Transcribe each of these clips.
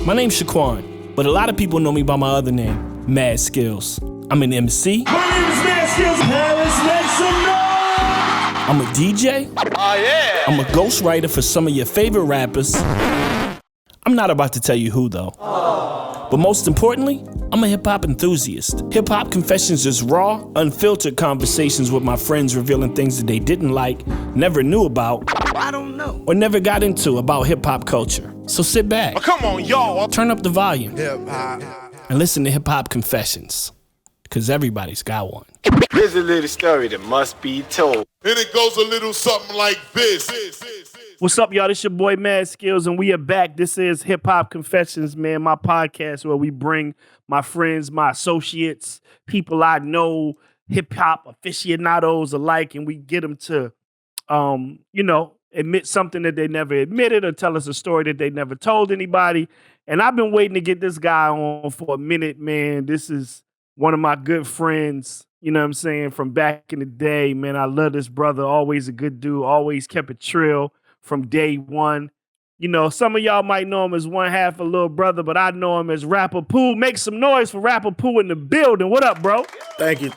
My name's Shaquan, but a lot of people know me by my other name, Mad Skillz. I'm an MC. My name is Mad Skillz. Paris, make some noise! I'm a DJ. Oh, yeah! I'm a ghostwriter for some of your favorite rappers. I'm not about to tell you who, though. But most importantly, I'm a hip-hop enthusiast. HipHopConfessions is raw, unfiltered conversations with my friends revealing things that they didn't like, never knew about, I don't know. or never got into about hip-hop culture. So sit back. Oh, come on, y'all. Turn up the volume. Hip-hop. And listen to HipHopConfessions. Because everybody's got one. Here's a little story that must be told. And it goes a little something like this. What's up, y'all? This your boy Mad Skillz, and we are back. This is HipHopConfessions, man, my podcast where we bring my friends, my associates, people I know, hip-hop aficionados alike, and we get them to, admit something that they never admitted or tell us a story that they never told anybody. And I've been waiting to get this guy on for a minute, man. This is one of my good friends, you know what I'm saying, from back in the day, man. I love this brother, always a good dude, always kept it trill from day one. You know, some of y'all might know him as one half a little brother, but I know him as Rapper Pooh. Make some noise for Rapper Pooh in the building. What up, bro? Thank you,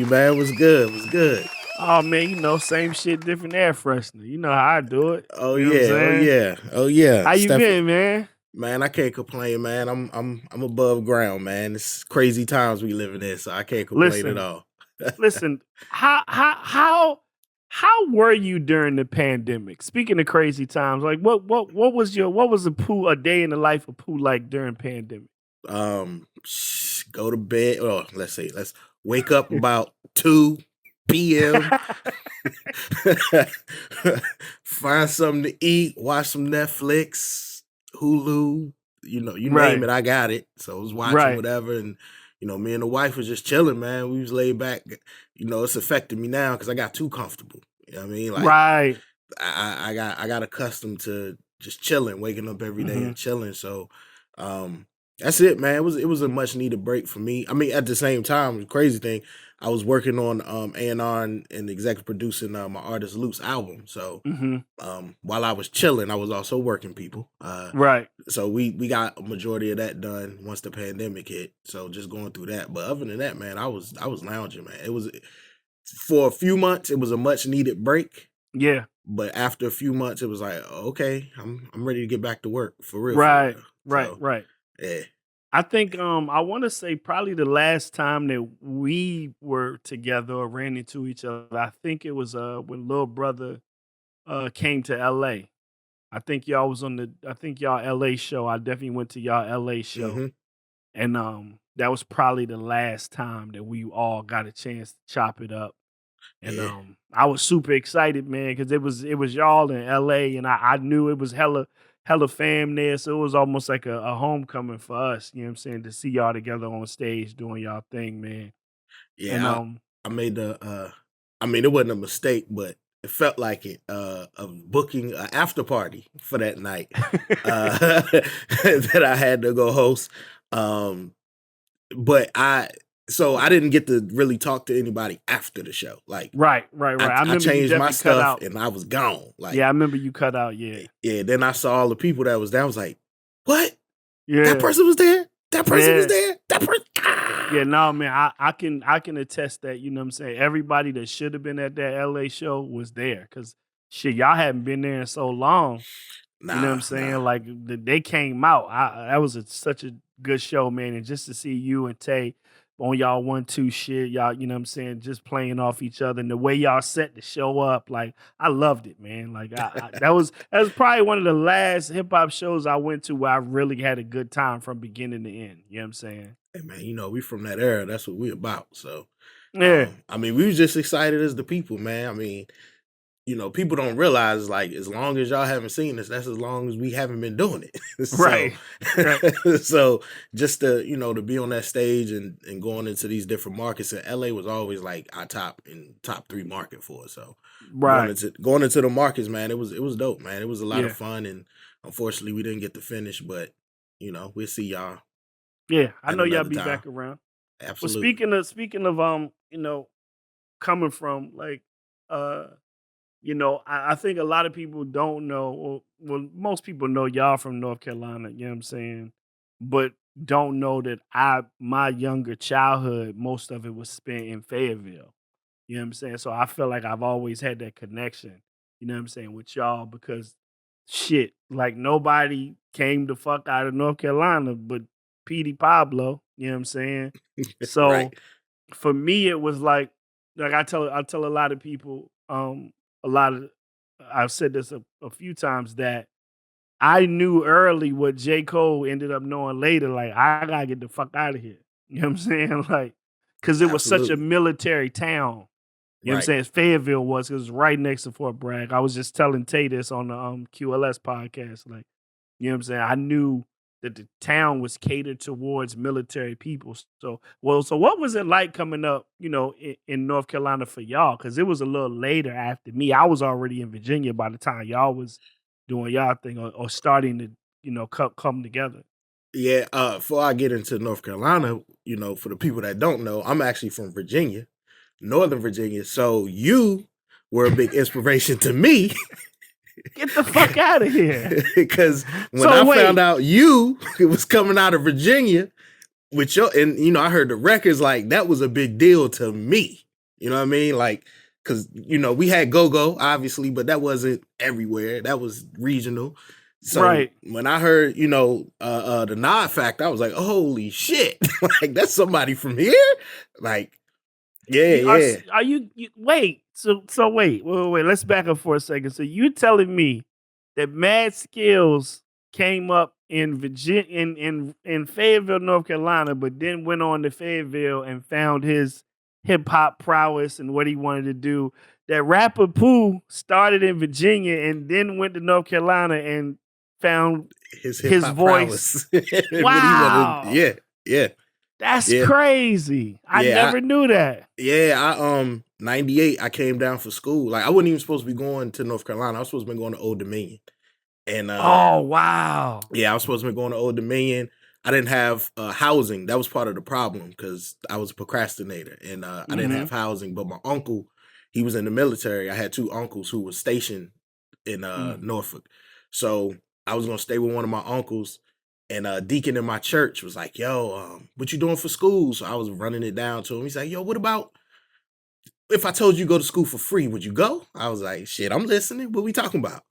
man. It was good. Oh, man, you know, same shit, different air freshener. You know how I do it. Oh, You know oh yeah. How you been, man? Man, I can't complain, man. I'm above ground, man. It's crazy times we living in, so I can't complain at all. Listen, how were you during the pandemic? Speaking of crazy times, like what was a day in the life of Pooh like during pandemic? Go to bed. Oh, let's wake up about 2 p.m. Find something to eat, watch some Netflix, Hulu, you name it, I got it. So I was watching whatever, and me and the wife was just chilling, man. We was laid back. It's affecting me now because I got too comfortable. You know what I mean? Like, I got accustomed to just chilling, waking up every day and chilling. So that's it, man. It was a much needed break for me. I mean, at the same time, the crazy thing, I was working on A&R and executive producing my artist Luke's album. So while I was chilling, I was also working people. So we got a majority of that done once the pandemic hit. So just going through that. But other than that, man, I was lounging, man. It was for a few months, it was a much needed break. Yeah. But after a few months, it was like, okay, I'm ready to get back to work for real. Right. Yeah. I think I want to say probably the last time that we were together or ran into each other, I think it was when Lil Brother came to LA. I think y'all was on y'all LA show. I definitely went to y'all LA show. And that was probably the last time that we all got a chance to chop it up. And I was super excited, man, because it was y'all in LA, and I knew it was hella fam there, so it was almost like a homecoming for us, you know what I'm saying, to see y'all together on stage doing y'all thing, man. Yeah, and, I made it wasn't a mistake, but it felt like it, of booking an after party for that night that I had to go host. But I didn't get to really talk to anybody after the show. Like, right. I changed my stuff and I was gone. Like, yeah, I remember you cut out. Yeah. Then I saw all the people that was there. I was like, what? Yeah. That person was there. That person was there. That person. Ah! Yeah, no, man. I can attest that. You know what I'm saying? Everybody that should have been at that LA show was there, because shit, y'all hadn't been there in so long. You know what I'm saying? Like they came out. That was such a good show, man. And just to see you and Tay on y'all 1-2 shit, y'all, you know what I'm saying, just playing off each other, and the way y'all set the show up, like, I loved it, man. Like, that was probably one of the last hip hop shows I went to where I really had a good time from beginning to end. You know what I'm saying? Hey, man, we from that era. That's what we about. So, yeah. We was just excited as the people, man. I mean, people don't realize, like, as long as y'all haven't seen us, that's as long as we haven't been doing it. Right. So just to, to be on that stage and going into these different markets, and LA was always like our top 3 market for us. So going into the markets, man, it was dope, man. It was a lot of fun, and unfortunately we didn't get to finish, but we'll see y'all. Yeah, I know y'all be back around. Absolutely. Well, speaking of coming from like I think a lot of people don't know, well, most people know y'all from North Carolina, you know what I'm saying? But don't know that my younger childhood, most of it was spent in Fayetteville. You know what I'm saying? So I feel like I've always had that connection, you know what I'm saying, with y'all because shit, like nobody came the fuck out of North Carolina but Petey Pablo, you know what I'm saying? Right. So for me it was like I tell a lot of people, a lot of I've said this a few times that I knew early what J. Cole ended up knowing later, like I gotta get the fuck out of here. You know what I'm saying? Like, cause it was such a Absolutely. military town. You know what I'm Right. saying? Fayetteville was, 'cause it was right next to Fort Bragg. I was just telling Tay this on the QLS podcast. Like, you know what I'm saying? I knew that the town was catered towards military people. So what was it like coming up, in North Carolina for y'all? Because it was a little later after me. I was already in Virginia by the time y'all was doing y'all thing or starting to, come together. Yeah. Before I get into North Carolina, for the people that don't know, I'm actually from Virginia, Northern Virginia. So you were a big inspiration to me Get the fuck out of here. because when So I found wait, out you was coming out of Virginia with and I heard the records, like that was a big deal to me. You know what I mean? Like, cause we had go-go obviously, but that wasn't everywhere. That was regional. So right. when I heard, the Nod Fact, I was like, holy shit. Like that's somebody from here. Like, yeah, yeah. Are you wait? So wait. Let's back up for a second. So you telling me that Mad Skillz came up in Virginia in Fayetteville, North Carolina, but then went on to Fayetteville and found his hip hop prowess and what he wanted to do. That rapper Pooh started in Virginia and then went to North Carolina and found His hip his hop voice. prowess. What he wanted. Wow. Yeah, yeah, That's yeah, crazy. I yeah. never knew that. Yeah, I 98, I came down for school. Like I wasn't even supposed to be going to North Carolina. I was supposed to be going to Old Dominion. And Oh, wow. yeah, I was supposed to be going to Old Dominion. I didn't have housing. That was part of the problem because I was a procrastinator and I didn't Mhm. have housing. But my uncle, he was in the military. I had two uncles who were stationed in Mm. Norfolk. So I was gonna stay with one of my uncles. And deacon in my church was like, yo, what you doing for school? So I was running it down to him. He's like, yo, what about if I told you go to school for free, would you go? I was like, shit, I'm listening. What we talking about?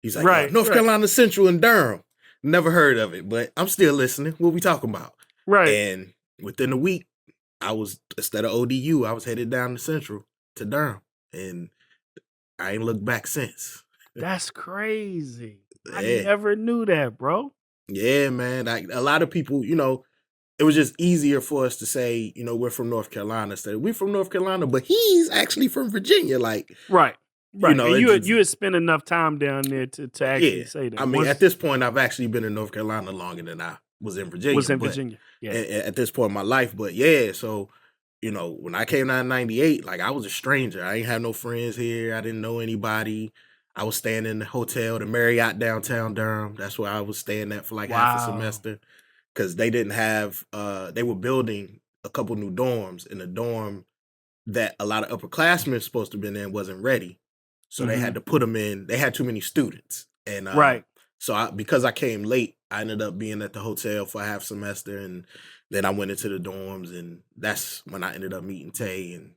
He's like, Right, North right, Carolina Central in Durham. Never heard of it, but I'm still listening. What we talking about? right. And within a week, I was, instead of ODU, I was headed down to Central to Durham. And I ain't looked back since. That's crazy. I Yeah. never knew that, bro. Yeah, man. Like a lot of people, it was just easier for us to say, we're from North Carolina instead of we're from North Carolina, but he's actually from Virginia. Like, Right, right. And it just, you had spent enough time down there to actually yeah. say that. I mean, at this point, I've actually been in North Carolina longer than I was in Was Virginia, in but Virginia. Yeah. at this point in my life, but yeah, so, when I came down in 98, like I was a stranger. I ain't have no friends here. I didn't know anybody. I was staying in the hotel, the Marriott downtown Durham. That's where I was staying at for like half a Wow. semester because they didn't have, they were building a couple new dorms, and the dorm that a lot of upperclassmen supposed to have been in wasn't ready. So they had Mhm. to put them in. They had too many students. And Right. so because I came late, I ended up being at the hotel for a half semester. And then I went into the dorms. And that's when I ended up meeting Tay. And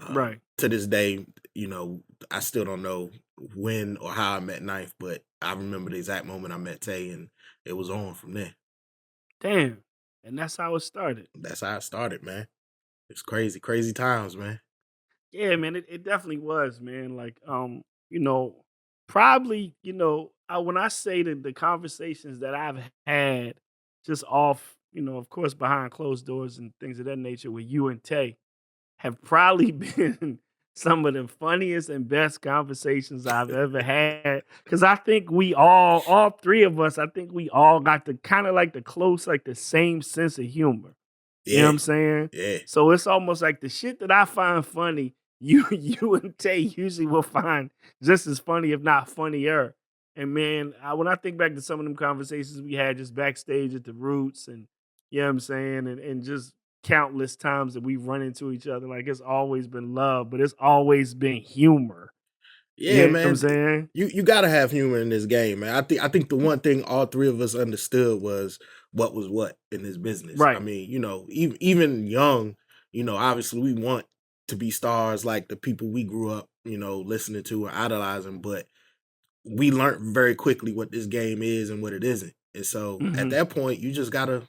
Right. to this day, I still don't know when or how I met Knife, but I remember the exact moment I met Tay. And it was on from there. Damn. And that's how it started. That's how it started, man. It's crazy, crazy times, man. Yeah, man, it definitely was, man. Like, you know, probably, when I say that the conversations that I've had just off, of course, behind closed doors and things of that nature with you and Tay have probably been some of the funniest and best conversations I've ever had. Cause I think all three of us, I think we all got the kind of like the close, like the same sense of humor. You know what Yeah, I'm saying? yeah. So it's almost like the shit that I find funny, you and Tay usually will find just as funny, if not funnier. And man, when I think back to some of them conversations we had just backstage at the Roots, and you know what I'm saying, and just countless times that we've run into each other, like it's always been love, but it's always been humor. Yeah, You know what I'm man. saying? You gotta have humor in this game, man. I think the one thing all three of us understood was what in this business. I Right. mean, even young, obviously we want to be stars like the people we grew up, listening to and idolizing, but we learned very quickly what this game is and what it isn't. And so at Mhm. that point, you just gotta,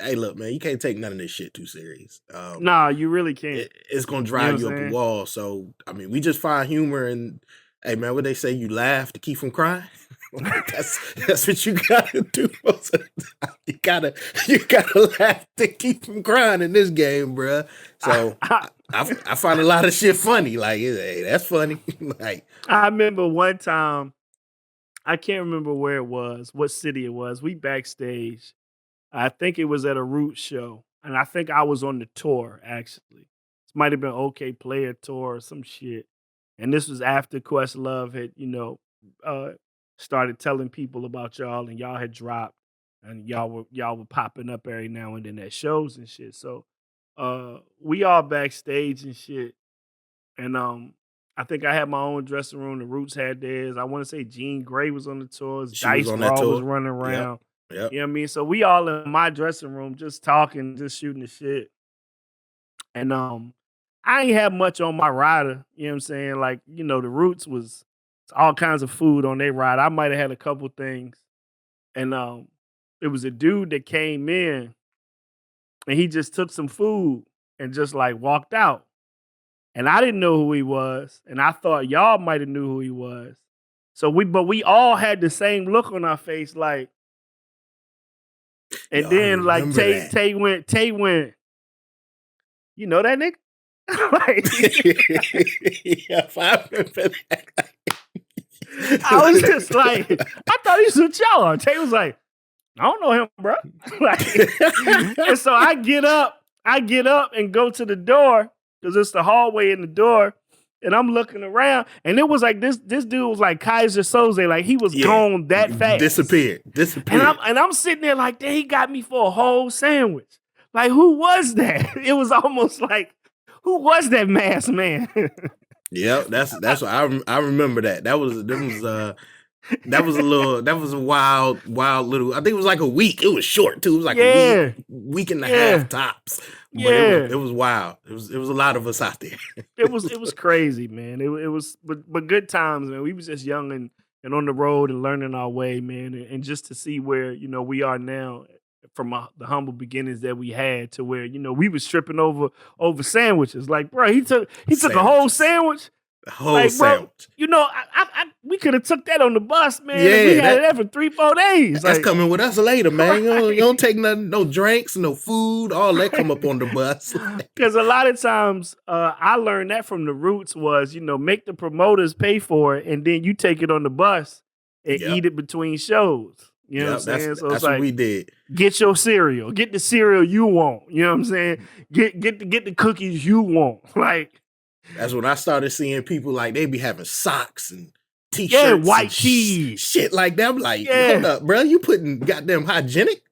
hey, look, man, you can't take none of this shit too serious. Nah, you really can't. It's gonna You know drive what I'm you up a saying? wall. So I mean, we just find humor and, hey man, what they say, you laugh to keep from crying. That's what you gotta do most of the time. You gotta laugh to keep from crying in this game, bruh. So I find a lot of shit funny. Like, hey, that's funny. Like, I remember one time, I can't remember where it was, what city it was. We backstage. I think it was at a Roots show, and I think I was on the tour actually. This might have been OK Player tour or some shit. And this was after Questlove had, uh, started telling people about y'all, and y'all had dropped, and y'all were popping up every now and then at shows and shit. So, we all backstage and shit, and I think I had my own dressing room. The Roots had theirs. I want to say Jean Grey was on the tours. she was Dice on that Raw was tour. running Yep. around. Yep. You know what I mean? So we all in my dressing room just talking, just shooting the shit. And I ain't have much on my rider. You know what I'm saying? Like, the Roots was all kinds of food on their ride. I might have had a couple things. And it was a dude that came in and he just took some food and just like walked out. And I didn't know who he was. And I thought y'all might have knew who he was. But we all had the same look on our face, like, and Yo, I then like remember that. Tay went, you know that nigga? Like, Yep, I remember that. I was just like, I thought he was with y'all. Tay was like, I don't know him, bro. Like, and so I get up and go to the door because it's the hallway in the door. And I'm looking around, and it was like this dude was like Kaiser Soze, like he was gone that fast. Disappeared. And I'm sitting there like, he got me for a whole sandwich. Like, who was that? It was almost like, who was that masked man? Yep, that's what I remember that. That was a wild little. I think it was like a week. It was short too. It was like a week and a half tops. But it was wild. It was a lot of us out there. It was crazy, man. It was but good times, man. We was just young and on the road and learning our way, man. And just to see where, we are now from the humble beginnings that we had to where, we was tripping over sandwiches. Like, bro, he took a whole sandwich. The whole sandwich. Bro, we could have took that on the bus, man. Yeah, we had it for 3-4 days. That's coming with us later, man. You don't take nothing, no drinks, no food, all that come up on the bus. Because a lot of times, I learned that from the Roots was, make the promoters pay for it, and then you take it on the bus and eat it between shows. You know what I'm saying? So that's what we did. Get your cereal. Get the cereal you want. You know what I'm saying? Get the cookies you want. Like, that's when I started seeing people like they be having socks and t-shirts, white tees, shit like that. I'm like, hold up, bro, you putting goddamn hygienic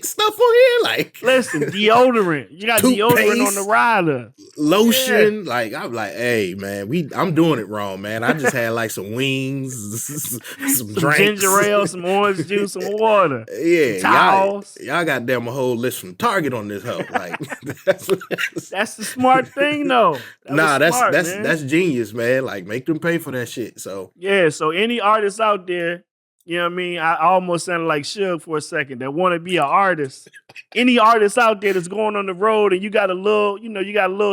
stuff on here? Like, listen, deodorant. You got deodorant on the rider, lotion. Like, I'm like, hey man, I'm doing it wrong, man. I just had like some wings, some drinks, ginger ale, some orange juice, some water. Yeah, some towels. Y'all got damn a whole list from Target on this hoe. Like, that's the smart thing, though. That's genius, man. Like, make them pay for that shit. So yeah. So any artists out there, you know what I mean? I almost sounded like Suge for a second that want to be an artist. Any artist out there that's going on the road and you got a little,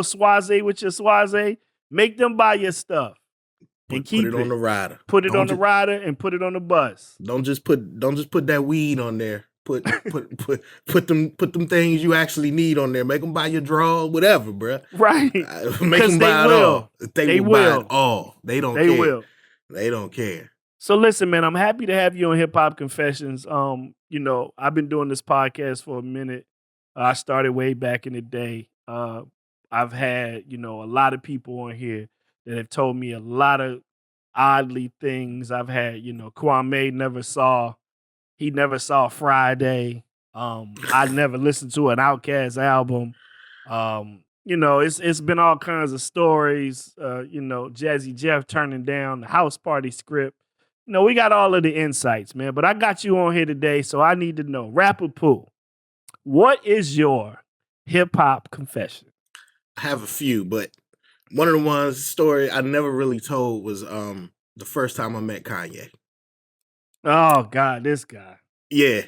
swaze with your swaze, make them buy your stuff and keep it on the rider. Put it on the rider and put it on the bus. Don't just put that weed on there. Put them things you actually need on there. Make them buy your draw, whatever, bro. Right. Make them buy it all. They will buy it all. They don't care. Will. They don't care. So listen, man, I'm happy to have you on Hip Hop Confessions. I've been doing this podcast for a minute. I started way back in the day. I've had, a lot of people on here that have told me a lot of oddly things. I've had, Kwame never saw Friday. I never listened to an Outkast album. it's been all kinds of stories. Jazzy Jeff turning down the house party script. We got all of the insights, man. But I got you on here today, so I need to know, Rapper Pooh, what is your hip hop confession? I have a few, but one of the ones story I never really told was the first time I met Kanye. Oh God, this guy. Yeah,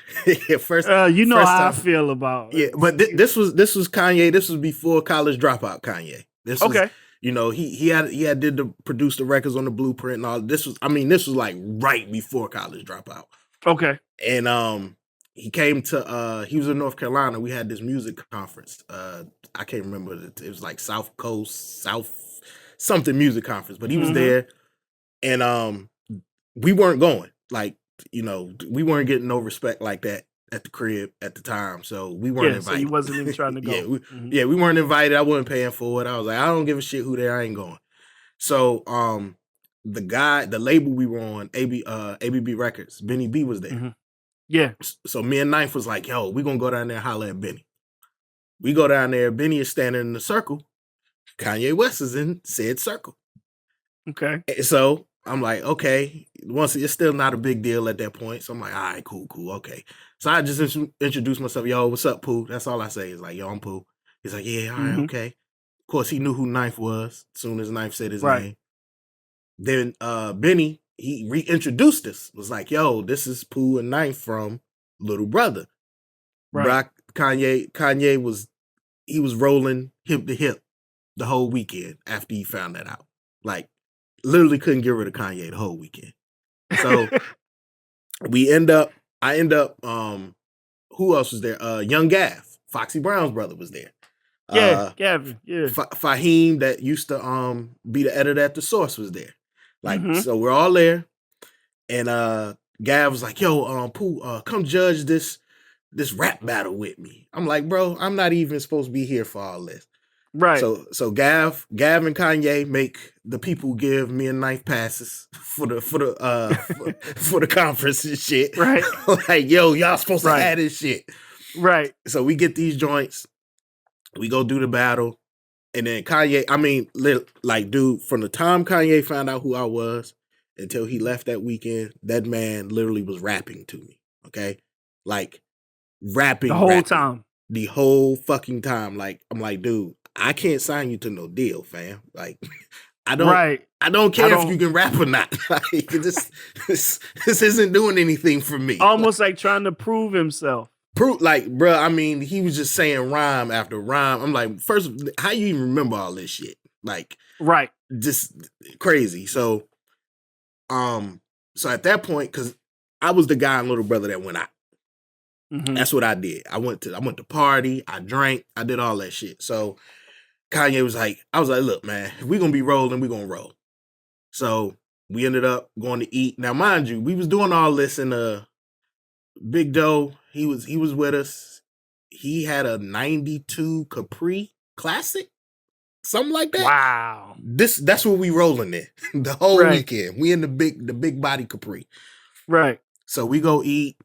first. You know first how time, I feel about. Yeah, but this was Kanye. This was before College Dropout Kanye. This was, okay. He did produce the records on the Blueprint and all. This was like right before College Dropout. Okay. And he came to he was in North Carolina. We had this music conference. I can't remember it was like South something music conference, but he was there, and we weren't going. Like, we weren't getting no respect like that at the crib at the time, so we weren't invited. So he wasn't even trying to go. We weren't invited. I wasn't paying for it. I was like, I don't give a shit who there. I ain't going. So the label we were on, ABB Records, Benny B was there. Yeah. So me and Ninth was like, yo, we gonna go down there and holler at Benny. We go down there. Benny is standing in the circle. Kanye West is in said circle. Okay. So I'm like, okay. Once it's still not a big deal at that point. So I'm like, all right, cool, okay. So I just introduced myself. Yo, what's up, Pooh? That's all I say is like, yo, I'm Pooh. He's like, yeah, all right, okay. Of course, he knew who Ninth was as soon as Ninth said his name. Then Benny, he reintroduced us. Was like, yo, this is Pooh and Ninth from Little Brother. Right. Kanye was rolling hip to hip the whole weekend after he found that out. Like, literally couldn't get rid of Kanye the whole weekend. So I end up who else was there? Young Gav, Foxy Brown's brother was there. Yeah, Gavin. Yeah. Fahim that used to be the editor at The Source was there. Like, so we're all there. And Gav was like, yo, Pooh, come judge this rap battle with me. I'm like, bro, I'm not even supposed to be here for all this. Right. So Gav and Kanye make the people give me and Ninth passes for the conference and shit. Right. Like, yo, y'all supposed to have this shit. Right. So we get these joints, we go do the battle, and then Kanye, dude, from the time Kanye found out who I was until he left that weekend, that man literally was rapping to me. Okay? Like, rapping. The whole time. The whole fucking time. Like, I'm like, dude, I can't sign you to no deal, fam. Like, I don't care if you can rap or not. Like, this isn't doing anything for me. Almost like trying to prove himself. Like, bro, I mean, he was just saying rhyme after rhyme. I'm like, first, how you even remember all this shit? Like, right. Just crazy. So at that point, because I was the guy in Little Brother that went out. That's what I did. I went to party, I drank, I did all that shit. So Kanye was like, I was like, look, man, if we're gonna be rolling, we're gonna roll. So we ended up going to eat. Now, mind you, we was doing all this in Big Doe. He was with us. He had a 92 Capri Classic, something like that. Wow. That's what we rolling in the whole weekend. We in the big body Capri. Right. So we go eat.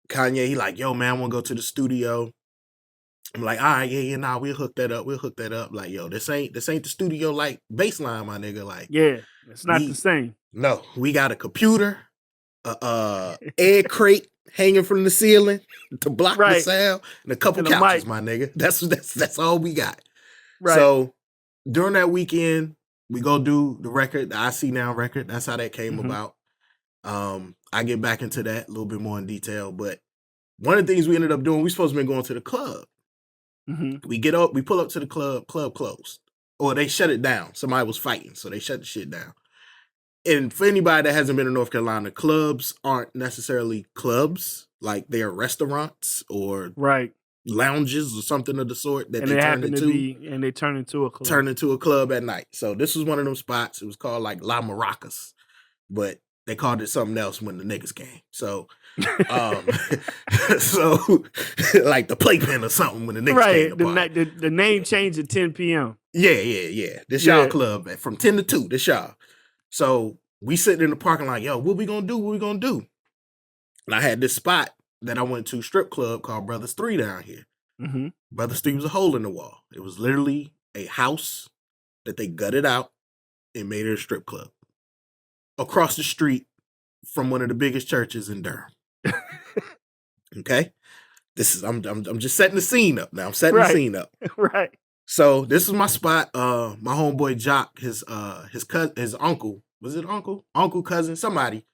Kanye, he like, yo, man, I want to go to the studio. I'm like, all right, yeah, nah, we'll hook that up. Like, yo, this ain't the studio like baseline, my nigga. Like, yeah, it's not the same. No, we got a computer, egg crate hanging from the ceiling to block the sound, and a couple couches, my nigga. That's all we got. Right. So during that weekend, we go do the record, the I See Now record. That's how that came about. I get back into that a little bit more in detail, but one of the things we ended up doing, we supposed to be going to the club. We pull up to the club closed. Or they shut it down. Somebody was fighting, so they shut the shit down. And for anybody that hasn't been in North Carolina, clubs aren't necessarily clubs. Like, they are restaurants or lounges or something of the sort that they turn into a club. Turn into a club at night. So this was one of them spots. It was called like La Maracas. But they called it something else when the niggas came. So, so like the playpen or something when the niggas came. The name changed at 10 p.m. Yeah. This y'all club from 10 to 2. This y'all. So we sitting in the parking lot, yo, what we gonna do? And I had this spot that I went to, strip club called Brothers 3 down here. Mm-hmm. Brother Street was a hole in the wall. It was literally a house that they gutted out and made it a strip club across the street from one of the biggest churches in Durham. Okay, I'm just setting the scene up now. I'm setting the scene up. Right. So this is my spot. My homeboy Jock, his uncle, was it uncle cousin, somebody,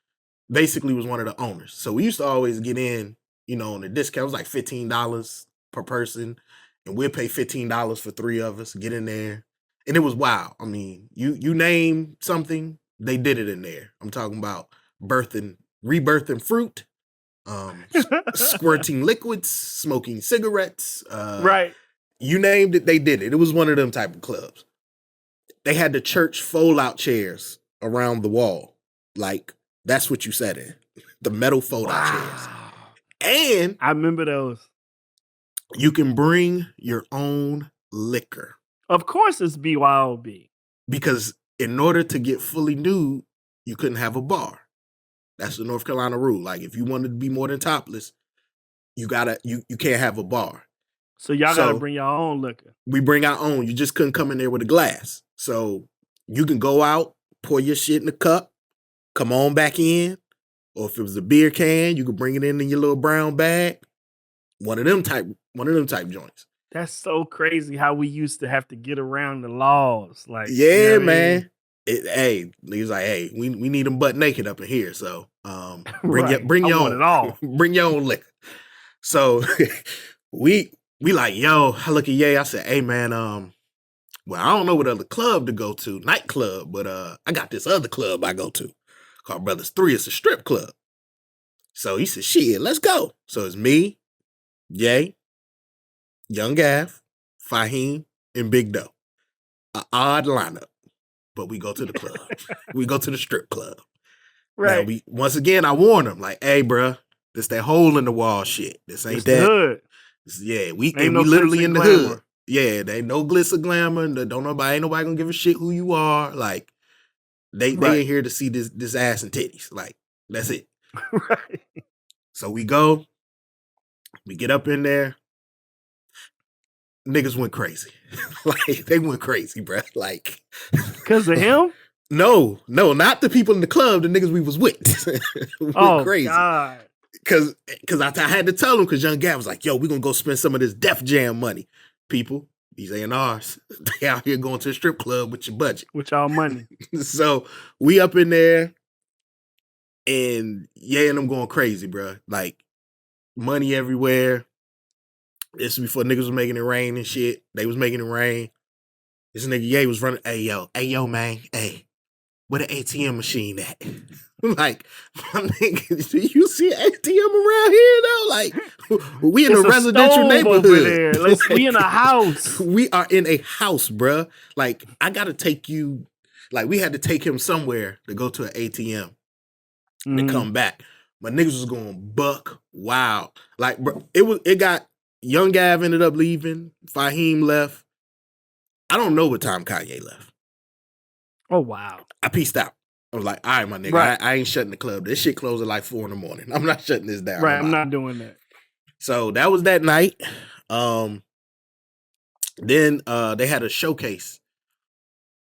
basically was one of the owners. So we used to always get in, on the discount. It was like $15 per person, and we'd pay $15 for 3 of us, get in there. And it was wild. I mean, you name something, they did it in there. I'm talking about rebirthing fruit, squirting liquids, smoking cigarettes. Right. You named it, they did it. It was one of them type of clubs. They had the church fold-out chairs around the wall. Like, that's what you sat in. The metal fold-out chairs. And I remember those. you can bring your own liquor. Of course it's BYOB. Because in order to get fully nude, you couldn't have a bar. That's the North Carolina rule. Like, if you wanted to be more than topless, you can't have a bar. So y'all got to bring your own liquor. We bring our own. You just couldn't come in there with a glass. So you can go out, pour your shit in a cup, come on back in. Or if it was a beer can, you could bring it in your little brown bag. One of them type joints. That's so crazy how we used to have to get around the laws. Like, yeah, man. He was like, hey, we need them butt naked up in here. So bring your own. It all. Bring your own liquor. So we like, yo, I look at Ye, I said, hey man, well, I don't know what other club to go to, nightclub, but I got this other club I go to called Brothers 3. It's a strip club. So he said, shit, let's go. So it's me, Ye, Young Gav, Fahim, and Big Doe. An odd lineup, but we go to the club. We go to the strip club. Right. Now once again, I warn them, like, hey, bruh, this that hole in the wall shit. This ain't that. Hood. Yeah, we no literally in the glamour. hood. Yeah, they ain't no glitz or glamour. Ain't nobody gonna give a shit who you are. Like, they ain't here to see this ass and titties. Like, that's it. Right. So we go, we get up in there. Niggas went crazy. Like, they went crazy, bruh. Like, because of him? No, not the people in the club. The niggas we was with. Went crazy. God. Cause I had to tell them, because Young Gav was like, yo, we gonna go spend some of this Def Jam money. People, these ain't ours. They out here going to a strip club with your budget. With y'all money. So we up in there, and and them going crazy, bro. Like, money everywhere. This was before niggas was making it rain and shit. They was making it rain. This nigga Ye was running, hey yo, man, hey, where the ATM machine at? Like, my nigga, do you see ATM around here though? Like, we in a residential neighborhood. We in a house. We are in a house, bruh. Like, I gotta take you. Like, we had to take him somewhere to go to an ATM and come back. My niggas was going buck wild. Like, bro, it got Young Gav ended up leaving. Fahim left. I don't know what time Kanye left. Oh wow! I peaced out. I was like, all right, my nigga, right. I ain't shutting the club. This shit closed at like 4 a.m. I'm not shutting this down. Right, I'm not doing that. So that was that night. Then they had a showcase.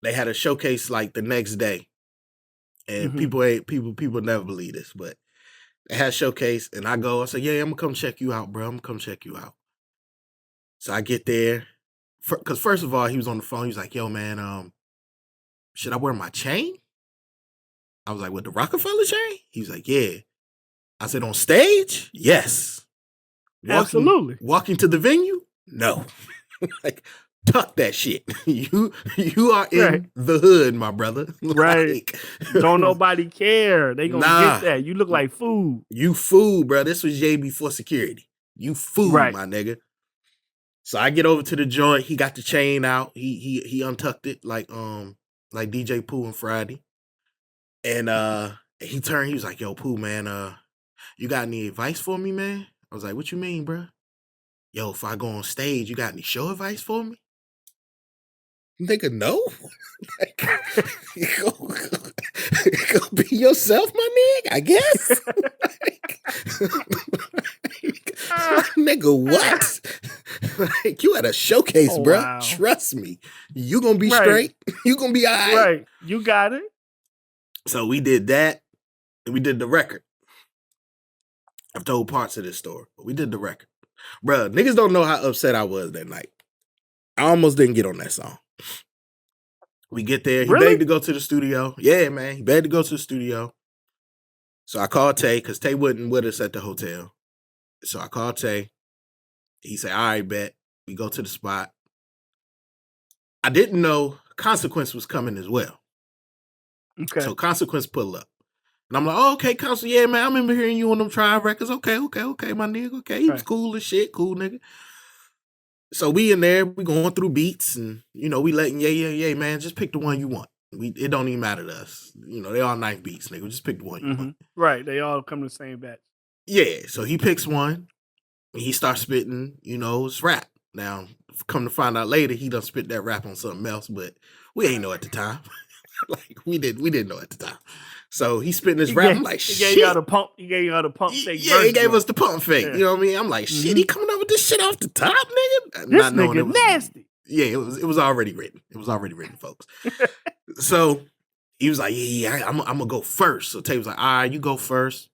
They had a showcase like the next day. And people never believe this, but they had a showcase, and I said, yeah, I'm gonna come check you out, bro. I'm gonna come check you out. So I get there. Because first of all, he was on the phone. He was like, yo, man, should I wear my chain? I was like, what, the Rockefeller chain? He was like, yeah. I said, on stage? Yes. Absolutely. Walking to the venue? No. Like, tuck that shit. You are in the hood, my brother. Right. Don't nobody care. They gonna get that. You look like food. You food, bro. This was Jay before security. You food, my nigga. So I get over to the joint. He got the chain out. He untucked it like DJ Pooh on Friday. And he turned. He was like, "Yo, Pooh, man, you got any advice for me, man?" I was like, "What you mean, bro?" "Yo, if I go on stage, you got any show advice for me?" Nigga, no. Like, go be yourself, my nigga, I guess. Nigga, what? Like, you at a showcase, Oh, bruh. wow. Trust me. You gonna be Right. straight. You gonna be all right. Right. You got it. So we did that, and we did the record. I've told parts of this story, but we did the record. Bruh, niggas don't know how upset I was that night. I almost didn't get on that song. We get there. He Really? begged to go to the studio. Yeah, man. He begged to go to the studio. So I called Tay, because Tay wasn't with us at the hotel. So I called Tay. He said, all right, bet. We go to the spot. I didn't know Consequence was coming as well. Okay. So Consequence pull up. And I'm like, oh, okay, Consequence. Yeah, man, I remember hearing you on them Tribe records. Okay, my nigga. Okay, he was Right. cool as shit. Cool, nigga. So we in there, we going through beats, and, we letting, yeah, man, just pick the one you want. It don't even matter to us. They all nice beats, nigga. Just pick the one you want. Right. They all come to the same batch. Yeah, so he picks one, and he starts spitting, his rap. Now, come to find out later, he done spit that rap on something else, but we ain't know at the time. Like, we didn't know at the time. So he spitting his rap. I'm like, shit. He gave y'all the pump. He gave y'all the pump fake. Yeah, he gave us the pump fake. Yeah. You know what I mean? I'm like, shit, he coming up with this shit off the top, nigga? This Not knowing nigga it was, nasty. Yeah, it was already written. It was already written, folks. So he was like, yeah, I'm gonna go first. So Tay was like, all right, you go first.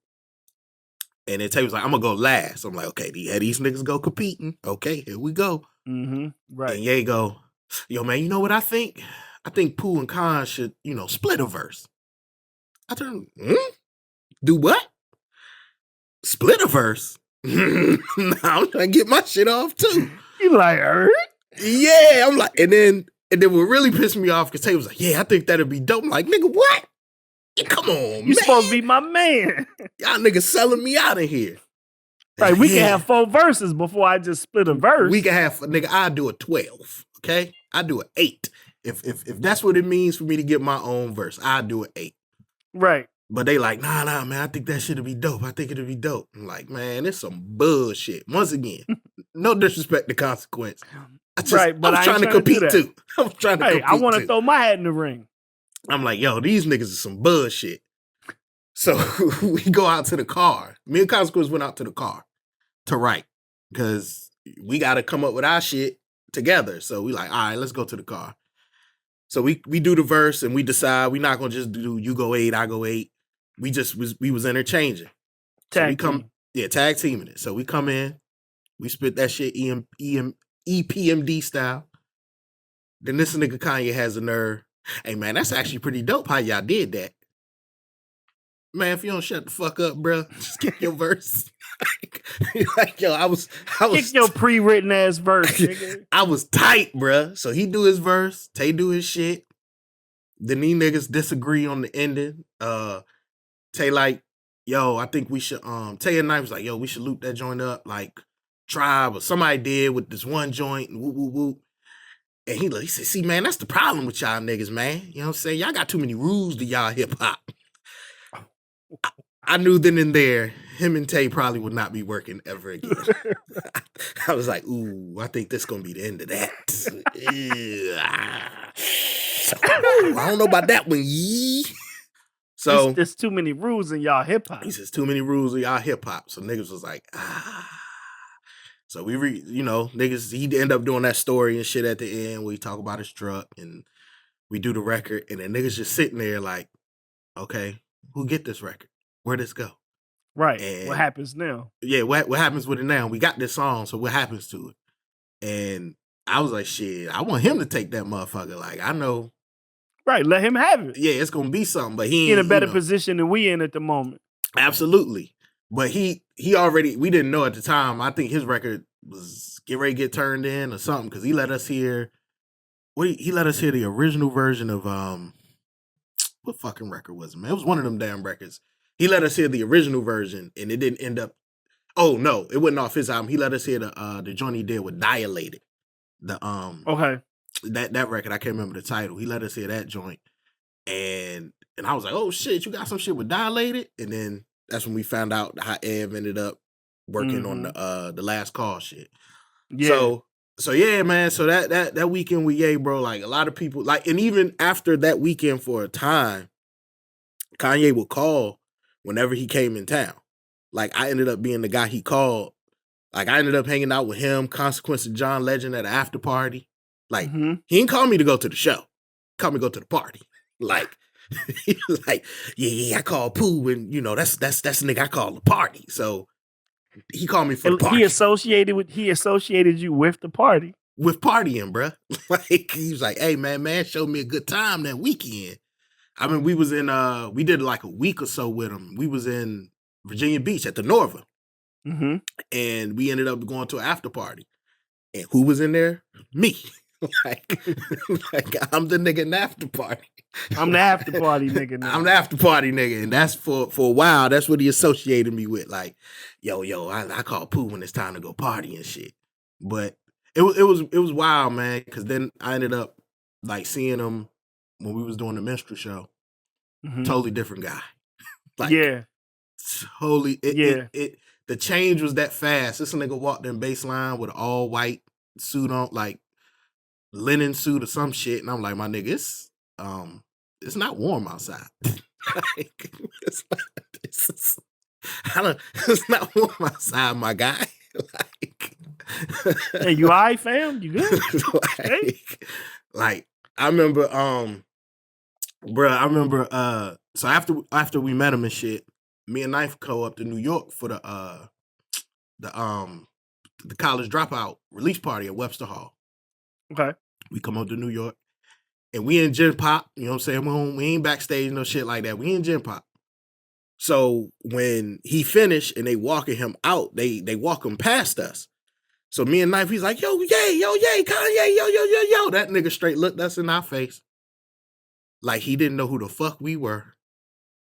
And then Tay was like, I'm gonna go last. I'm like, okay, these niggas go competing. Okay, here we go. Right. And Ye go, yo, man, you know what I think? I think Pooh and Khan should, split a verse. I turned, do what? Split a verse? Nah, I'm trying to get my shit off too. You like, Yeah, I'm like, and then what really pissed me off, because Tay was like, yeah, I think that'd be dope. I'm like, nigga, what? Come on, man. You supposed to be my man. Y'all niggas selling me out of here. Right, we Yeah. can have 4 verses before I just split a verse. We can have, nigga, I'll do a 12, okay? I'll do an 8. If that's what it means for me to get my own verse, I'll do an 8. Right. But they like, nah, man, I think that shit'll be dope. I think it'll be dope. I'm like, man, it's some bullshit. Once again, no disrespect to Consequence. I was trying to compete too. I was trying to compete I want to too. throw my hat in the ring. I'm like, yo, these niggas is some bullshit. So we go out to the car. Me and Consequence went out to the car to write, because we got to come up with our shit together. So we like, all right, let's go to the car. So we do the verse, and we decide we're not gonna just do you go 8, I go 8. We was interchanging. Tag Tag teaming it. So we come in, we spit that shit EPMD style. Then this nigga Kanye has the nerve. Hey man, that's actually pretty dope how y'all did that. Man, if you don't shut the fuck up, bro, just kick your verse. Like, yo, I was Kick your pre-written ass verse, nigga. I was tight, bruh. So he do his verse, Tay do his shit. Then these niggas disagree on the ending. Tay like, yo, I think we should, Tay and Knife was like, yo, we should loop that joint up like Tribe or somebody did with this one joint and whoop, whoop, whoop. And he said, see, man, that's the problem with y'all niggas, man. You know what I'm saying? Y'all got too many rules to y'all hip-hop. I knew then and there, him and Tay probably would not be working ever again. I was like, ooh, I think this is going to be the end of that. I don't know about that one, yee. So there's too many rules in y'all hip-hop. He says, too many rules in y'all hip-hop. So niggas was like, So we, niggas, he'd end up doing that story and shit at the end where he talk about his truck, and we do the record, and then niggas just sitting there like, okay, who get this record? Where'd this go? Right. And what happens now? Yeah, what happens with it now? We got this song, so what happens to it? And I was like, shit, I want him to take that motherfucker. Like, I know. Right, let him have it. Yeah, it's gonna be something, but he in a better position than we in at the moment. Absolutely. But he already, we didn't know at the time. I think his record was getting ready to get turned in or something, because he let us hear, he let us hear the original version of, what fucking record was it, man? It was one of them damn records. He let us hear the original version, and it didn't end up, oh no, it wasn't off his album. He let us hear the joint he did with Dilated. Okay. That record, I can't remember the title. He let us hear that joint. And I was like, oh shit, you got some shit with Dilated? And then that's when we found out how Ev ended up working on the Last Call shit. Yeah. So yeah, man. So that weekend with Ye, bro, like a lot of people, like, and even after that weekend for a time, Kanye would call whenever he came in town. Like, I ended up being the guy he called. Like I ended up hanging out with him, Consequence, and John Legend at an after party. Like he didn't call me to go to the show. He called me to go to the party. Like he was like, yeah, I called Pooh, and you know that's the nigga I call the party. So he called me for the party. He associated you with the party. With partying, bruh. Like he was like, hey man showed me a good time that weekend. I mean, we was in we did like a week or so with him. We was in Virginia Beach at the Norva. And we ended up going to an after party. And who was in there? Me. like I'm the nigga in the after party. I'm the after party nigga now. I'm the after party nigga. And that's for a while, that's what he associated me with. Like, yo, I call Pooh when it's time to go party and shit. But it was wild, man, because then I ended up like seeing him when we was doing the minstrel show. Totally different guy. Like, totally. The change was that fast. This nigga walked in baseline with an all white suit on, like linen suit or some shit, and I'm like, my nigga, it's not warm outside. Like, it's not warm outside, my guy. Like, hey, you all right, fam? You good? Like, I remember, so after we met him and shit, me and Knife go up to New York for the College Dropout release party at Webster Hall. Okay. We come up to New York, and we in Gen Pop, you know what I'm saying? We ain't backstage, no shit like that. We in Gen Pop. So when he finished and they walking him out, they walk him past us. So me and Knife, he's like, yo, yay, Kanye, yo. That nigga straight looked us in our face like he didn't know who the fuck we were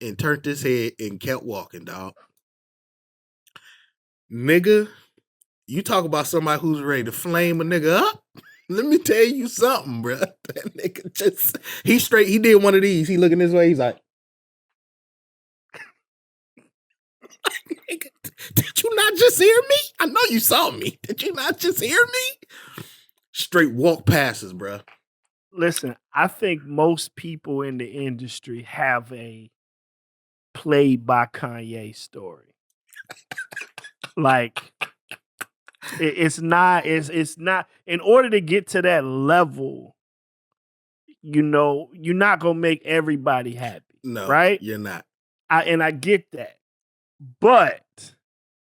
and turned his head and kept walking, dog. Nigga, you talk about somebody who's ready to flame a nigga up. Let me tell you something, bro. That nigga just, he did one of these. He looking this way, he's like, nigga, did you not just hear me? I know you saw me. Did you not just hear me? Straight walk passes, bro. Listen, I think most people in the industry have a played by Kanye story. Like, it's not, in order to get to that level, you know, you're not going to make everybody happy. No, right? You're not. I get that. But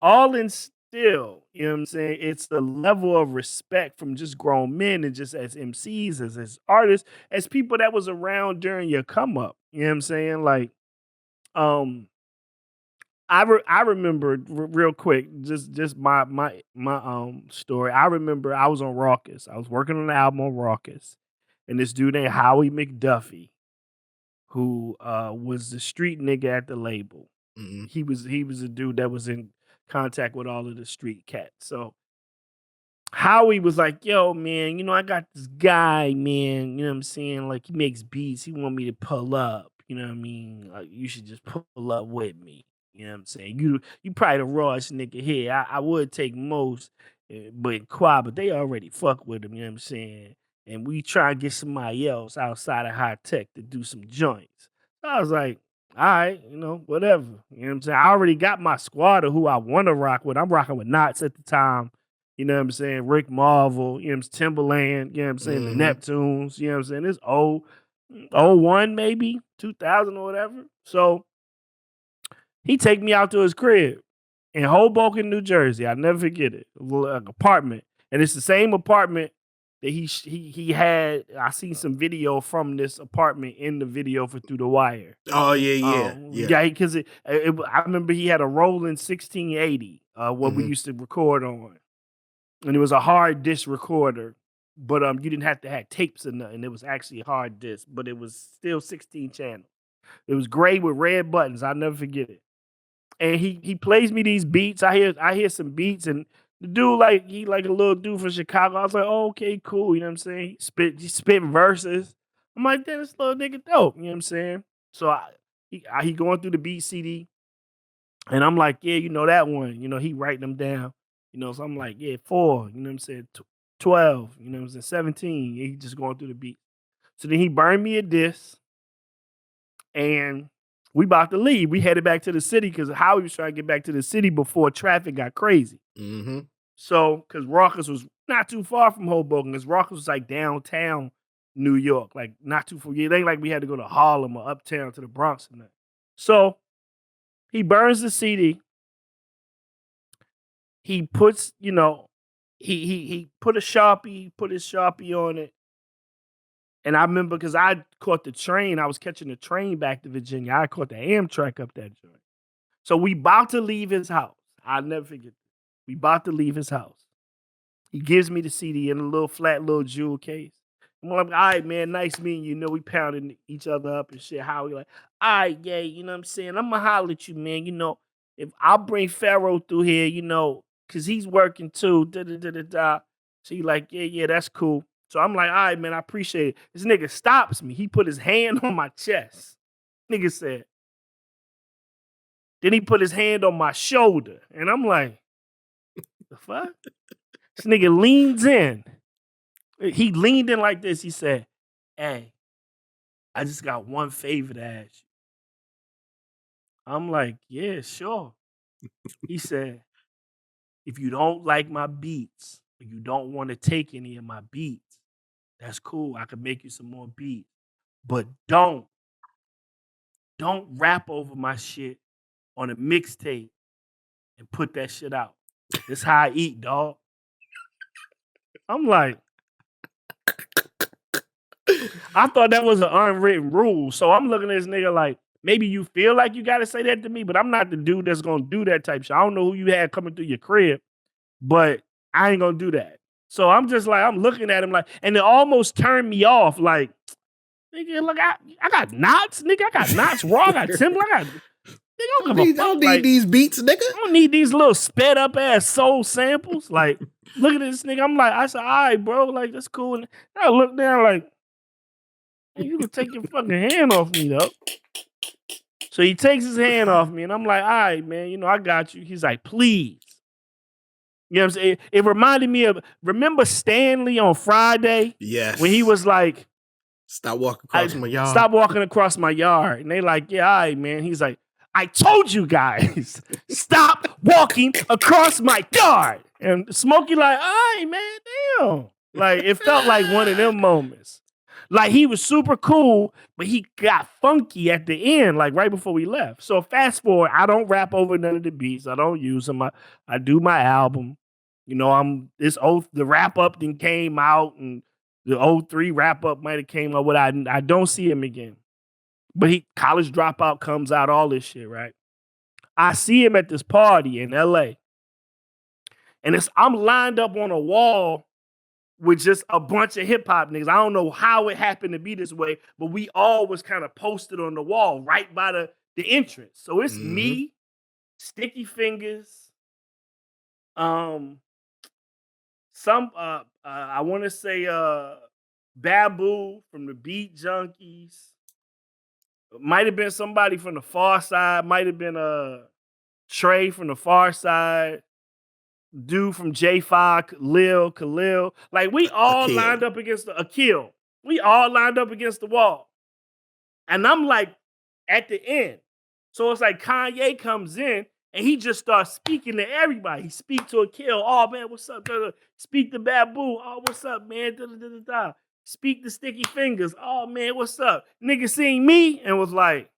all in still, you know what I'm saying? It's the level of respect from just grown men and just as MCs, as artists, as people that was around during your come up. You know what I'm saying? Like, I remember real quick, just my story. I remember I was on Raucous. I was working on an album on Raucous, and this dude named Howie McDuffie, who was the street nigga at the label. He was a dude that was in contact with all of the street cats. So Howie was like, yo, man, you know, I got this guy, man, you know what I'm saying? Like, he makes beats. He want me to pull up. You know what I mean? Like, you should just pull up with me. You know what I'm saying? You probably the rawest nigga here. I would take most, but Quad, but they already fuck with him, you know what I'm saying? And we try and get somebody else outside of high tech to do some joints. So I was like, all right, you know, whatever. You know what I'm saying? I already got my squad of who I want to rock with. I'm rocking with Knots at the time. You know what I'm saying? Rick Marvel, you know what I'm saying? Timberland, you know what I'm saying? The Neptunes, you know what I'm saying? It's 01 maybe, 2000 or whatever. So he take me out to his crib in Hoboken, New Jersey. I'll never forget it. A little apartment. And it's the same apartment that he had. I seen some video from this apartment in the video for Through the Wire. Oh yeah. Because I remember he had a Roland 1680, what we used to record on, and it was a hard disc recorder, but you didn't have to have tapes or nothing. It was actually a hard disc, but it was still 16 channels. It was gray with red buttons. I'll never forget it. And he plays me these beats. I hear some beats, and the dude, he like a little dude from Chicago. I was like, oh, okay, cool. You know what I'm saying? He spit verses. I'm like, damn, this little nigga dope. You know what I'm saying? So he going through the beat CD, and I'm like, yeah, you know that one. You know, he writing them down. You know, so I'm like, yeah, 4. You know what I'm saying? 12. You know what I'm saying? 17. He just going through the beat. So then he burned me a disc, and we about to leave. We headed back to the city because Howie was trying to get back to the city before traffic got crazy. So, because Raucous was not too far from Hoboken, because Raucous was like downtown New York, like not too far. It ain't like we had to go to Harlem or uptown to the Bronx and that. So he burns the CD. He puts, he put his Sharpie on it. And I remember because I caught the train, I was catching the train back to Virginia. I caught the Amtrak up that joint. So we about to leave his house. I'll never forget. We about to leave his house. He gives me the CD in a little flat little jewel case. I'm like, all right, man, nice meeting you. We pounding each other up and shit. How we like, all right, yeah, you know what I'm saying? I'm going to holler at you, man. If I'll bring Pharaoh through here, because he's working too. Da-da-da-da-da. So he like, yeah, that's cool. So I'm like, all right, man, I appreciate it. This nigga stops me. He put his hand on my chest. Nigga said. Then he put his hand on my shoulder. And I'm like, the fuck? This nigga leans in. He leaned in like this. He said, hey, I just got one favor to ask you. I'm like, yeah, sure. He said, if you don't like my beats, or you don't want to take any of my beats, that's cool. I could make you some more beats. But don't rap over my shit on a mixtape and put that shit out. This how I eat, dog. I'm like, I thought that was an unwritten rule. So I'm looking at this nigga like, maybe you feel like you got to say that to me, but I'm not the dude that's going to do that type shit. I don't know who you had coming through your crib, but I ain't going to do that. So I'm just like, I'm looking at him like, and it almost turned me off. Like, nigga, look, I got knots, nigga. I got knots raw. I got timber. I don't need these beats, nigga. I don't need these little sped up ass soul samples. Like, look at this nigga. I'm like, I said, all right, bro. Like, that's cool. And I look down like, hey, you can take your fucking hand off me, though. So he takes his hand off me, and I'm like, all right, man, I got you. He's like, please. You know what I'm saying? It reminded me of, remember Stanley on Friday? Yes. When he was like, stop walking across my yard. Stop walking across my yard. And they like, yeah, all right, man. He's like, I told you guys, stop walking across my yard. And Smokey like, all right, man, damn. Like, it felt like one of them moments. Like, he was super cool, but he got funky at the end, like right before we left. So fast forward, I don't rap over none of the beats. I don't use them. I do my album. The wrap up then came out, and the 03 wrap up might have came out. I don't see him again. But College Dropout comes out, all this shit, right? I see him at this party in LA. And I'm lined up on a wall with just a bunch of hip hop niggas. I don't know how it happened to be this way, but we all was kind of posted on the wall right by the entrance. So it's me, Sticky Fingers, I want to say Babu from the Beat Junkies. Might have been somebody from the Far Side. Might have been Trey from the Far Side. Dude from J5, Khalil. Like, we all lined up against Akil. We all lined up against the wall. And I'm like, at the end. So it's like Kanye comes in and he just starts speaking to everybody. He speaks to Akil. Oh, man, what's up? Speak to Babu. Oh, what's up, man? Speak to Sticky Fingers. Oh, man, what's up? Nigga seen me and was like,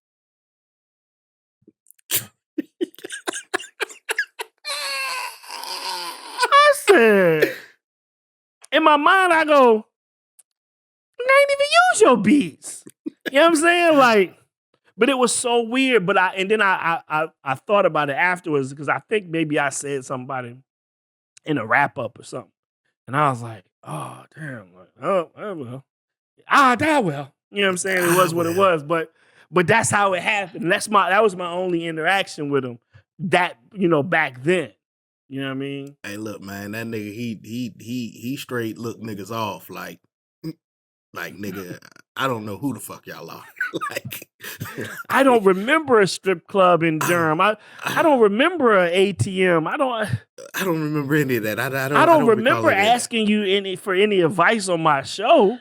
I said, in my mind, I go, I ain't even use your beats. You know what I'm saying? Like, but it was so weird. But I thought about it afterwards because I think maybe I said something about him in a wrap up or something. And I was like, oh, damn. Like, oh, well. That well. You know what I'm saying? It was what it was. But that's how it happened. That was my only interaction with him back then. You know what I mean? Hey, look, man, that nigga, he straight look niggas off. Like nigga, I don't know who the fuck y'all are. Like, I don't remember a strip club in Durham. I don't remember an ATM. I don't remember any of that. I don't remember asking you for any advice on my show.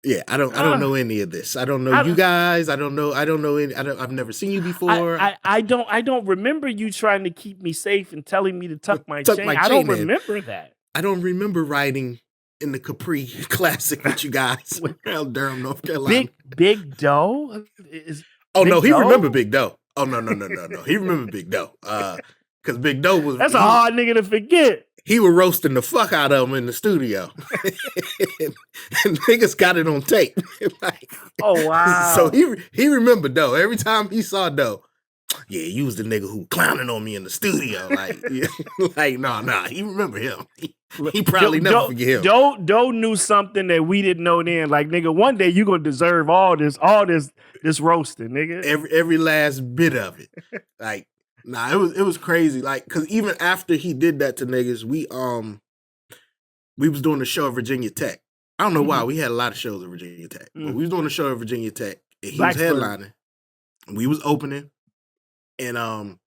Yeah, I don't know any of this. I don't know you guys. I don't know any. I've never seen you before. I don't remember you trying to keep me safe and telling me to tuck my Tuck chain. my I don't chain in. remember that. I don't remember riding in the Capri Classic with you guys around Durham, North Carolina. Big Doe? Oh no, he remembered Big Doe. Oh no. He remembered Big Doe. Because Big Doe was a hard nigga to forget. He was roasting the fuck out of him in the studio. and niggas got it on tape. Like, oh wow. So he remembered Doe. Every time he saw Doe, yeah, you was the nigga who clowning on me in the studio. Like, like nah, he remember him. He probably never forget him. Doe knew something that we didn't know then. Like, nigga, one day you gonna deserve all this roasting, nigga. Every last bit of it. Like, nah, it was crazy. Like, cause even after he did that to niggas, we was doing a show at Virginia Tech. I don't know why. We had a lot of shows at Virginia Tech. But we was doing a show at Virginia Tech. And he was headlining. And we was opening. And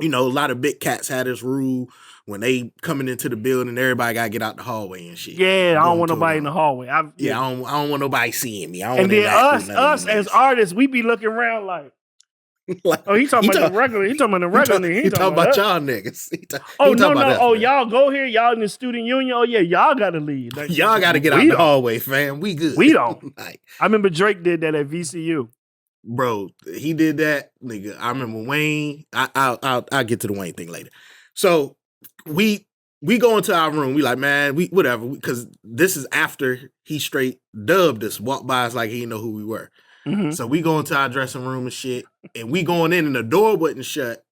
you know, a lot of big cats had this rule when they coming into the building, everybody gotta get out the hallway and shit. Yeah, I don't want nobody in the hallway. I don't want nobody seeing me. And then us as artists, we be looking around like oh, he talking about the regular. He talking about the regular nigga. He talking about y'all niggas. No. Y'all go here. Y'all in the student union. Oh yeah, y'all gotta leave. Like, y'all gotta get out the hallway, fam. We good. We don't. Like, I remember Drake did that at VCU. Bro, he did that, nigga. I remember Wayne. I'll get to the Wayne thing later. So we go into our room. We like, man, we whatever, because this is after he straight dubbed us, walked by us like he didn't know who we were. Mm-hmm. So we go into our dressing room and shit, and we going in and the door wasn't shut.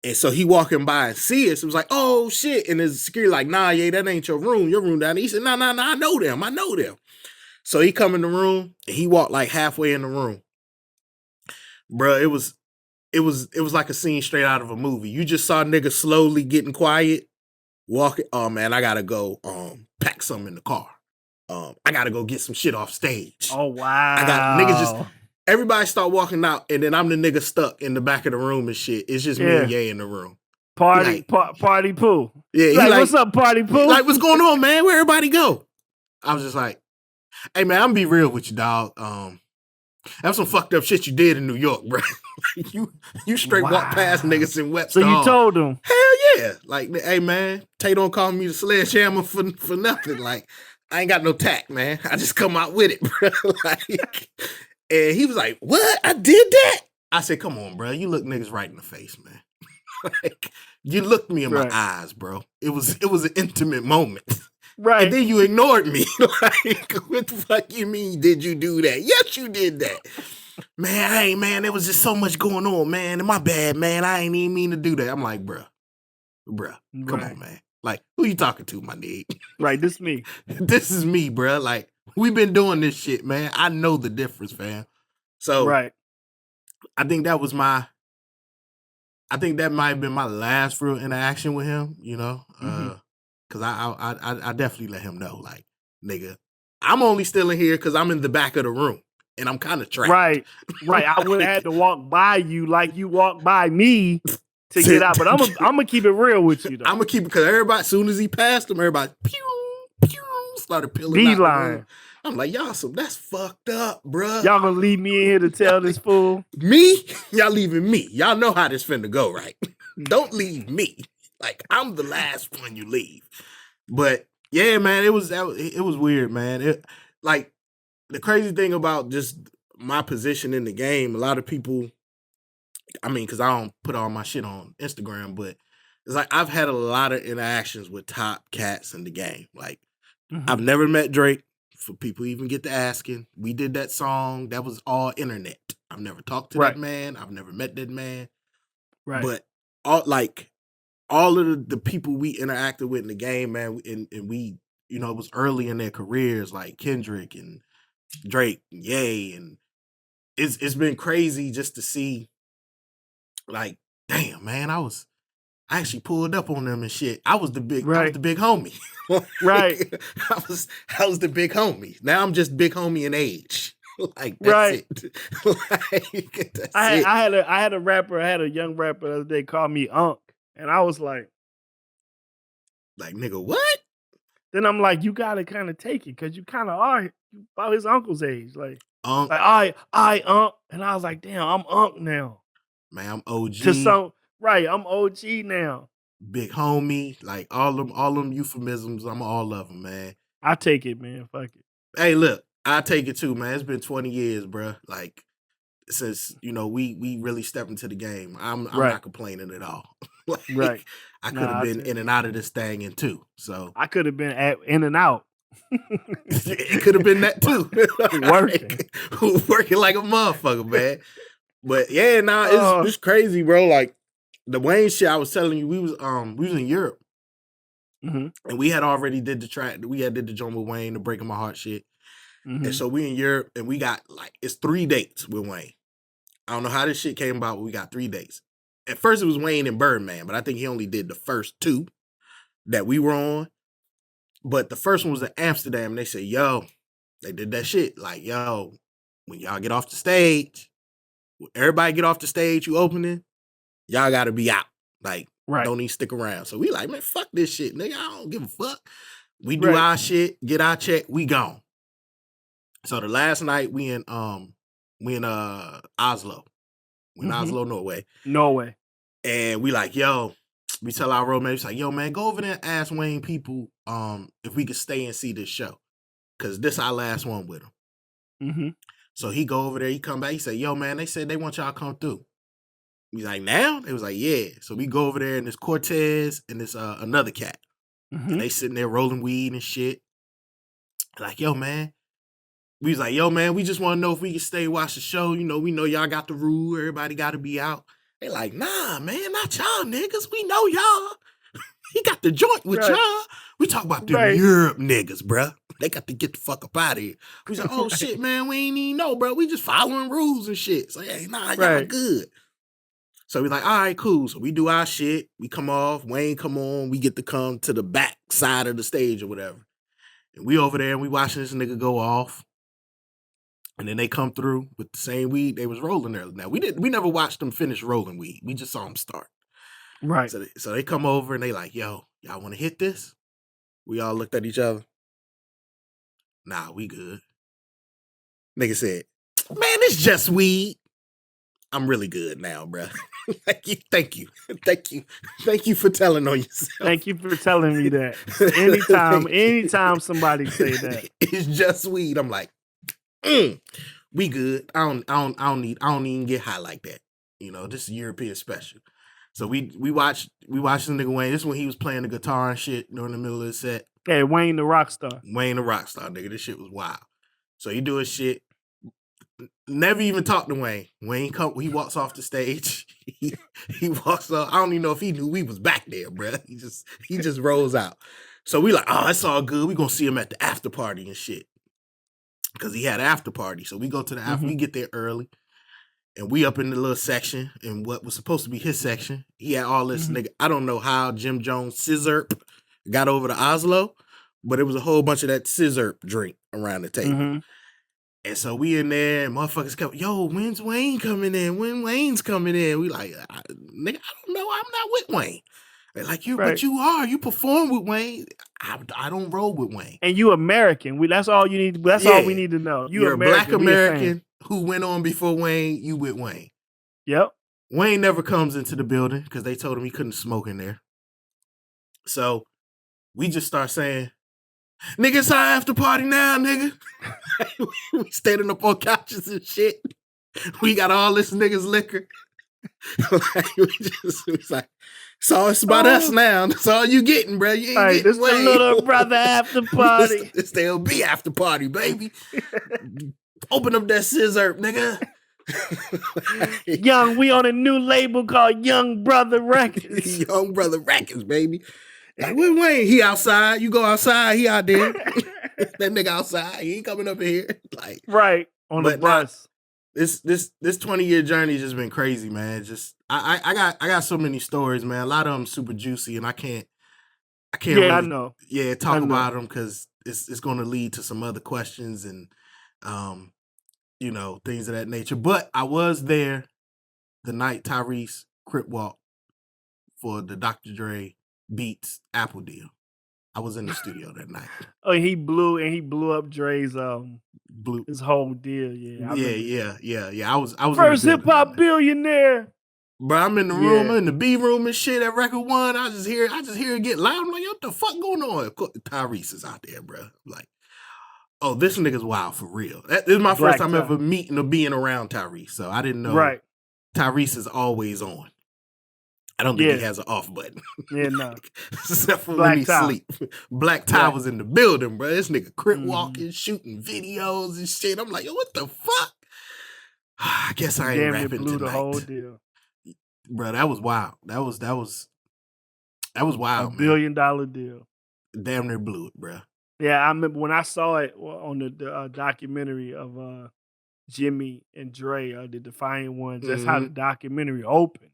And so he walking by and see us. It was like, oh shit. And his security like, nah, yeah, that ain't your room down there. He said, nah, I know them. So he come in the room and he walked like halfway in the room. Bro, it was like a scene straight out of a movie. You just saw niggas slowly getting quiet, walking. Oh man, I gotta go pack something in the car. I gotta go get some shit off stage. Oh wow. I got niggas just everybody start walking out, and then I'm the nigga stuck in the back of the room and shit. It's just me and Ye in the room. Party Pooh. Yeah, like, what's up, Party Pooh? Like, what's going on, man? Where everybody go? I was just like, hey man, I'm gonna be real with you, dog. That's some fucked up shit you did in New York, bro. you straight walk past niggas in wet. So you told them? Hell yeah! Like, hey man, Tay don't call me the sledgehammer for nothing. Like, I ain't got no tact, man. I just come out with it, bro. Like, and he was like, "What? I did that?" I said, "Come on, bro. You look niggas right in the face, man. Like, you looked me in my eyes, bro. It was an intimate moment." Right. And then you ignored me. Like, what the fuck you mean, did you do that? Yes, you did that. Man, there was just so much going on, man. And my bad, man. I ain't even mean to do that. I'm like, bruh, come on, man. Like, who you talking to, my nigga? Right, this me. This is me, bruh. Like, we've been doing this shit, man. I know the difference, fam. So, I think that might have been my last real interaction with him, you know? Cause I definitely let him know, like, nigga, I'm only still in here because I'm in the back of the room and I'm kind of trapped. Right. I would have had to walk by you like you walked by me to get out. But I'm gonna keep it real with you, though. I'm gonna keep it because everybody, as soon as he passed him, everybody pew started peeling out the room. I'm like, that's fucked up, bruh. Y'all gonna leave me in here to tell this fool? Me? Y'all leaving me? Y'all know how this finna go, right? Don't leave me. Like, I'm the last one you leave. But yeah, man, it was weird, man. Like, the crazy thing about just my position in the game, a lot of people, I mean, because I don't put all my shit on Instagram, but it's like I've had a lot of interactions with top cats in the game. Like, I've never met Drake, for people even get to asking. We did that song. That was all internet. I've never talked to that man. I've never met that man. Right. But all of the people we interacted with in the game, man, and we, you know, it was early in their careers, like Kendrick and Drake and Ye, and it's been crazy just to see, like, damn, man, I actually pulled up on them and shit. I was the big homie. Right. I was the big homie. Now I'm just big homie in age. Like, that's it. Like, that's I had a young rapper the other day call me Unc. And I was like, nigga, what? then I'm like, you gotta kind of take it because you kind of are about his uncle's age. Like Unc, I Unc, and I was like, damn, I'm Unc now. man, I'm To OG, some right, I'm OG now. big homie, like all them euphemisms. I'm all of them, man. I take it, man. Fuck it. Hey, look, I take it too, man. It's been 20 years, bro. Like since we really stepped into the game. I'm Right, not complaining at all. Like right. I could have Nah, I been take in and out of this thing in two. So I could have been in and out. it could have been that too. Working. Working like a motherfucker, man. But yeah, nah, Oh, it's crazy, bro. Like the Wayne shit I was telling you, we was in Europe mhm, and we had already did the track. We had did the joint with Wayne, the Breaking My Heart shit. And mhm, so we in Europe and we got like it's 3 dates with Wayne. I don't know how this shit came about, but we got 3 dates. At first it was Wayne and Birdman, but I think he only did the first 2 that we were on. But the first one was in Amsterdam, and they said, yo, they did that shit. Like, yo, when y'all get off the stage, when everybody get off the stage, you opening, y'all gotta be out. Like, right, don't even stick around. So we like, man, fuck this shit, nigga. I don't give a fuck. We do right. our shit, get our check, we gone. So the last night we in Oslo. We in Mhm. Oslo, Norway. Norway. And we like, yo, we tell our roadmates, like, yo, man, go over there and ask Wayne people if we could stay and see this show. Cause this our last one with him. Mhm. So he go over there, he come back, he say, yo, man, they said they want y'all to come through. He's like, now? They was like, yeah. So we go over there and there's Cortez and there's another cat. And Mhm. they sitting there rolling weed and shit. Like, yo, man. We was like, yo, man, we just want to know if we can stay watch the show. You know, we know y'all got the rule. Everybody got to be out. They like, nah, man, not y'all niggas. We know y'all. He got the joint with Right, y'all. We talk about them right, Europe niggas, bruh. They got to get the fuck up out of here. We was like, oh, right, shit, man, we ain't even know, bro. We just following rules and shit. So, hey, nah, y'all right. good. So we like, all right, cool. So we do our shit. We come off. Wayne come on. We get to come to the back side of the stage or whatever. And we over there and we watching this nigga go off. And then they come through with the same weed they was rolling there. Now we never watched them finish rolling weed. We just saw them start. Right. So they come over and they like, yo, y'all want to hit this? We all looked at each other. Nah, we good. Nigga said, man, it's just weed. I'm really good now, bro. Thank you for telling on yourself. Thank you for telling me that. Anytime somebody say that. It's just weed. I'm like, we good. I don't even get high like that. You know, this is European special. So we watched the nigga Wayne. This is when he was playing the guitar and shit during the middle of the set. Hey, Wayne the Rockstar. Wayne the Rockstar, nigga. This shit was wild. So he do his shit. Never even talked to Wayne. He walks off the stage. He walks off. I don't even know if he knew we was back there, bro. He just rolls out. So we like, oh, it's all good. We gonna see him at the after party and shit. Cause he had an after party. So we go to the after, we get there early. And we up in the little section, and what was supposed to be his section, he had all this nigga. I don't know how Jim Jones scissor got over to Oslo, but it was a whole bunch of that scissor drink around the table. Mhm. And so we in there, and motherfuckers come, yo, when's Wayne coming in? When Wayne's coming in? We like, nigga, I don't know. I'm not with Wayne. They're like, Right. But you are. You perform with Wayne. I don't roll with Wayne. And you American. That's all you need. That's all we need to know. You're a black we a fan. American who went on before Wayne. You with Wayne. Yep. Wayne never comes into the building because they told him he couldn't smoke in there. So we just start saying, nigga, it's our after party now, nigga. We standing up on couches and shit. We got all this niggas liquor. It's like, so it's about us now. That's all you getting, bro. You ain't getting this Wayne. the little brother after party. This the LB after party, baby. Open up that scissor, nigga. We on a new label called Young Brother Records. Young Brother Records, baby. Like, where Wayne? He outside. You go outside. He out there. That nigga outside. He ain't coming up here. Like, right on the bus. This 20-year journey has just been crazy, man. Just I got so many stories, man. A lot of them super juicy, and I can't. Yeah, really, I know. Yeah, talk about them because it's going to lead to some other questions and things of that nature. But I was there the night Tyrese Crip walked for the Dr. Dre Beats Apple deal. I was in the studio that night. Oh, he blew up Dre's Blue. his whole deal. Yeah, I remember that. Yeah. I was in the First hip building that hop night. billionaire. Bro, I'm in the room, Yeah. I'm in the B room and shit at Record One. I just hear it get loud. I'm like, what the fuck going on? Tyrese is out there, bro. I'm like, oh, this nigga's wild for real. This is my first time ever meeting or being around Tyrese, so I didn't know. Right. Tyrese is always on. I don't think he has an off button. Yeah, no. Except for when he sleep. Black Tie was in the building, bro. This nigga crip walking, shooting videos and shit. I'm like, yo, what the fuck? I guess I ain't rapping blew tonight. The whole deal. Bro, that was wild. That was wild, $1 billion deal. Damn near blew it, bro. Yeah, I remember when I saw it on the documentary of Jimmy and Dre, the Defiant Ones. That's how the documentary opened.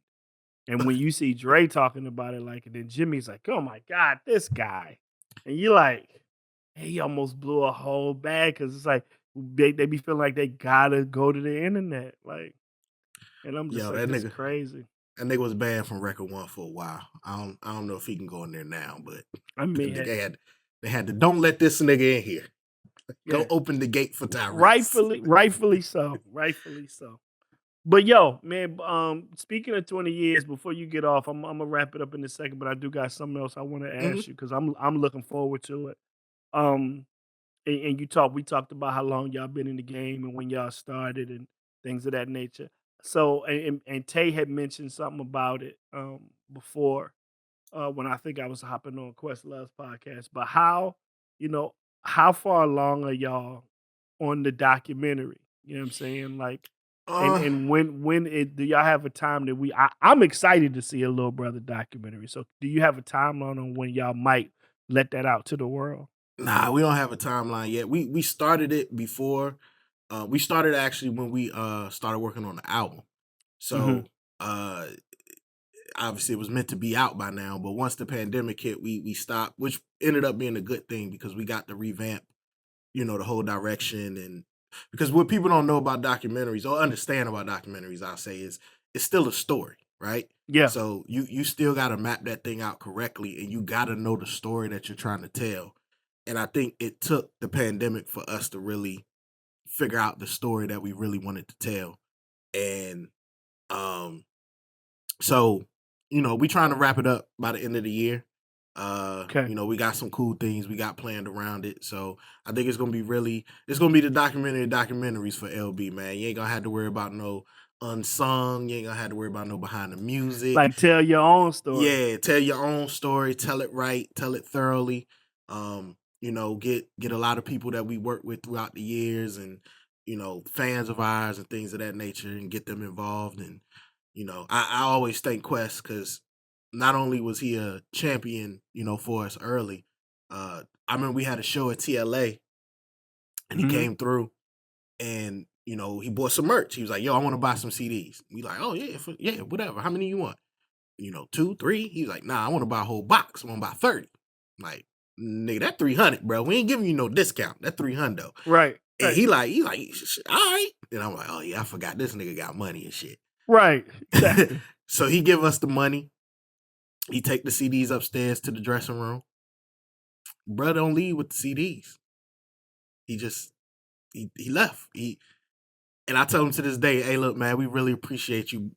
And when you see Dre talking about it, like, and then Jimmy's like, "Oh my God, this guy," and you're like, "Hey, he almost blew a whole bag," because it's like they be feeling like they gotta go to the internet, like, and I'm just like, "That's crazy." That nigga was banned from Record One for a while. I don't know if he can go in there now, but I mean, they had to don't let this nigga in here. Go open the gate for Tyrese. Rightfully so. Rightfully so. But yo, man, speaking of 20 years, before you get off, I'm gonna wrap it up in a second, but I do got something else I want to ask you because I'm looking forward to it. And we talked about how long y'all been in the game and when y'all started and things of that nature. So and Tay had mentioned something about it before when I think I was hopping on Questlove's podcast. But how far along are y'all on the documentary? You know what I'm saying? Like, and when do y'all have a time that I'm excited to see a Little Brother documentary. So do you have a timeline on when y'all might let that out to the world? Nah, we don't have a timeline yet. We started it before. We started actually when we started working on the album. So obviously it was meant to be out by now, but once the pandemic hit, we stopped, which ended up being a good thing because we got to revamp, the whole direction. And because what people don't know about documentaries or understand about documentaries, I'll say, is it's still a story, right? Yeah. So you still got to map that thing out correctly, and you got to know the story that you're trying to tell. And I think it took the pandemic for us to really figure out the story that we really wanted to tell. And so, we trying to wrap it up by the end of the year. We got some cool things we got planned around it. So I think it's gonna be the documentary documentaries for LB, man. You ain't gonna have to worry about no unsung, you ain't gonna have to worry about no behind the music. Like, tell your own story. Yeah, tell your own story, tell it right, tell it thoroughly. Get a lot of people that we work with throughout the years and fans of ours and things of that nature and get them involved. And I always thank Quest because not only was he a champion, for us early. I remember we had a show at TLA and he came through and he bought some merch. He was like, "Yo, I want to buy some CDs." We like, "Oh yeah, whatever. How many you want?" 2, 3. He was like, "Nah, I want to buy a whole box. I want to buy 30. I'm like, nigga, that 300, bro. We ain't giving you no discount. That 300. Right. And he like, all right. And I'm like, oh yeah, I forgot this nigga got money and shit. Right. Exactly. So he give us the money. He take the CDs upstairs to the dressing room. Bro don't leave with the CDs. He left. And I told him to this day, "Hey, look, man, we really appreciate you,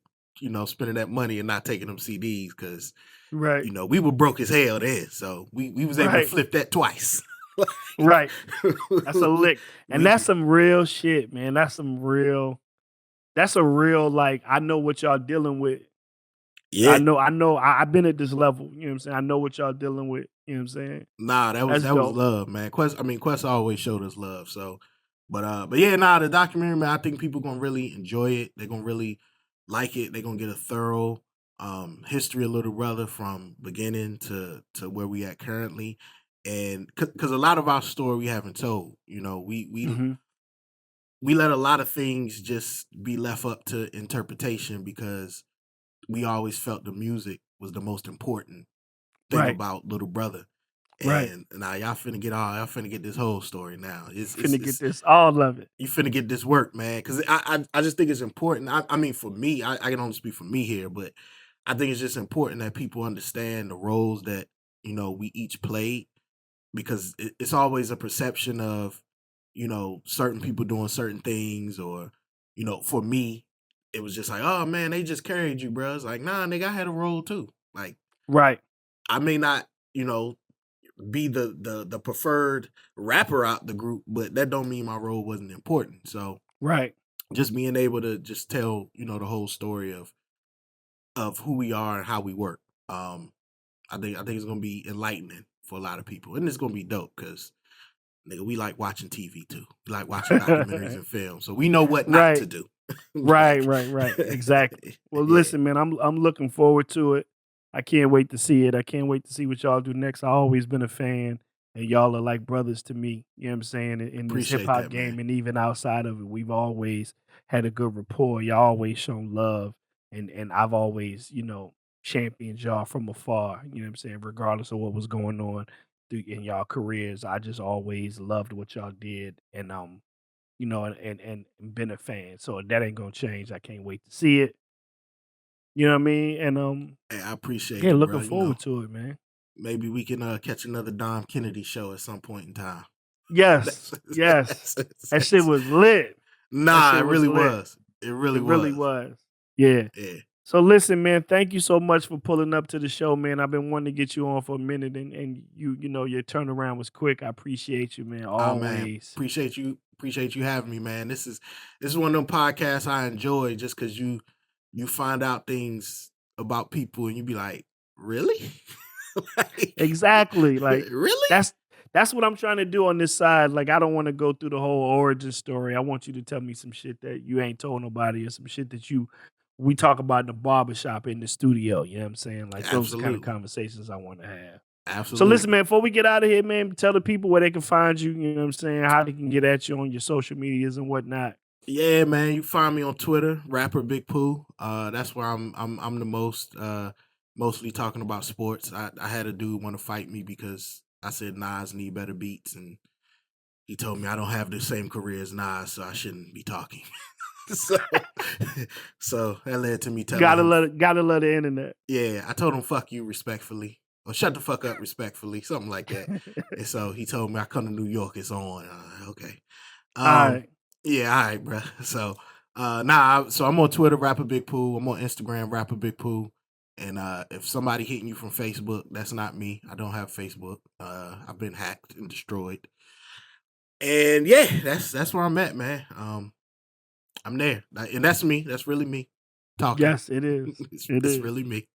spending that money and not taking them CDs because, right, we were broke as hell then. So we was able to flip that twice." Right. That's a lick. And that's some real shit, man. That's a real, like, I know what y'all dealing with. Yeah. I know. I've been at this level. You know what I'm saying? I know what y'all dealing with. You know what I'm saying? Nah, that was love, man. Quest always showed us love. So, but yeah, the documentary, man, I think people gonna really enjoy it. They're gonna really like it. They're gonna get a thorough history of Little Brother from beginning to where we at currently. And because a lot of our story we haven't told, we let a lot of things just be left up to interpretation because we always felt the music was the most important thing about Little Brother. And now y'all finna get this whole story now. It's get this, all of it. You finna get this work, man. Because I just think it's important. I mean, for me, I can only speak for me here, but I think it's just important that people understand the roles that, we each played. because it's always a perception of, certain people doing certain things, or, for me, it was just like, oh man, they just carried you, bro. It's like, nah, nigga, I had a role too. Like, Right. I may not, be the preferred rapper out the group, but that don't mean my role wasn't important. So Right. just being able to just tell, the whole story of who we are and how we work. I think it's gonna be enlightening for a lot of people, and it's gonna be dope because nigga, we like watching TV too. We like watching documentaries and films, so we know what not to do. Right. Exactly. Well, listen, man, I'm looking forward to it. I can't wait to see it. I can't wait to see what y'all do next. I always been a fan, and y'all are like brothers to me. You know what I'm saying? In this hip Appreciate hop that, game, man. and even outside of it, we've always had a good rapport. Y'all always shown love, and I've always, championed y'all from afar. You know what I'm saying? Regardless of what was going on in y'all careers, I just always loved what y'all did, and and been a fan. So that ain't gonna change. I can't wait to see it. You know what I mean? And Hey, I appreciate yeah, you, looking bro. forward to it, man. Maybe we can catch another Dom Kennedy show at some point in time. Yes, yes. That shit was lit. Nah, it really was. It really was. Yeah. Yeah. So listen, man, thank you so much for pulling up to the show, man. I've been wanting to get you on for a minute, and your turnaround was quick. I appreciate you, man. Oh man, Always. appreciate you having me, man. This is one of them podcasts I enjoy just because you find out things about people and you be like, really? Like, Exactly. Like really? that's what I'm trying to do on this side. Like, I don't want to go through the whole origin story. I want you to tell me some shit that you ain't told nobody, or some shit that we talk about in the barbershop, in the studio. You know what I'm saying? Like, those are the kind of Absolutely. conversations I want to have. Absolutely. So listen, man, before we get out of here, man, tell the people where they can find you. You know what I'm saying? How they can get at you on your social medias and whatnot. Yeah, man. You find me on Twitter, rapper Big Pooh. That's where I'm the most mostly talking about sports. I had a dude want to fight me because I said Nas need better beats, and he told me I don't have the same career as Nas, so I shouldn't be talking. so, so that led to me telling him, Gotta let the internet. yeah, I told him fuck you respectfully, or shut the fuck up respectfully, something like that. And so he told me I come to New York, it's on. Okay. All right. Yeah, all right, bro. So so I'm on Twitter, rapper Big Pooh. I'm on Instagram, rapper Big Pooh. And if somebody hitting you from Facebook, that's not me. I don't have Facebook. I've been hacked and destroyed. And yeah, that's where I'm at, man. I'm there, and that's me. That's really me talking. Yes, it is. It's really me.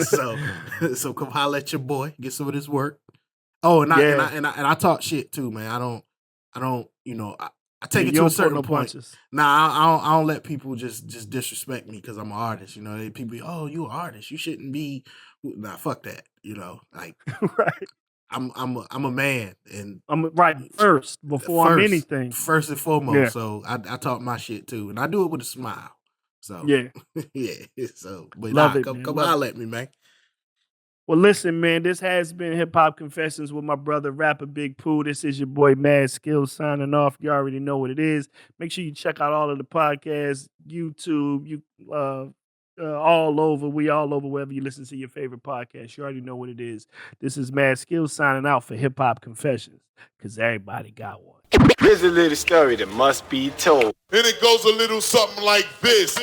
so come holler at your boy. Get some of this work. Oh, and I talk shit too, man. I don't. I take it to a certain point. Punches. Nah, I don't let people just disrespect me because I'm an artist. People be, oh, you an artist. You shouldn't be. Nah, fuck that. Like Right. I'm a man, and I'm right first before I'm anything. First and foremost. Yeah. So I talk my shit too, and I do it with a smile. So yeah. Yeah. So but Love it, come man. holler at me, man. Well, listen, man, this has been Hip Hop Confessions with my brother, rapper Big Pooh. This is your boy, Mad Skillz, signing off. You already know what it is. Make sure you check out all of the podcasts, YouTube, all over. We all over wherever you listen to your favorite podcast. You already know what it is. This is Mad Skillz signing out for Hip Hop Confessions, because everybody got one. Here's a little story that must be told. And it goes a little something like this.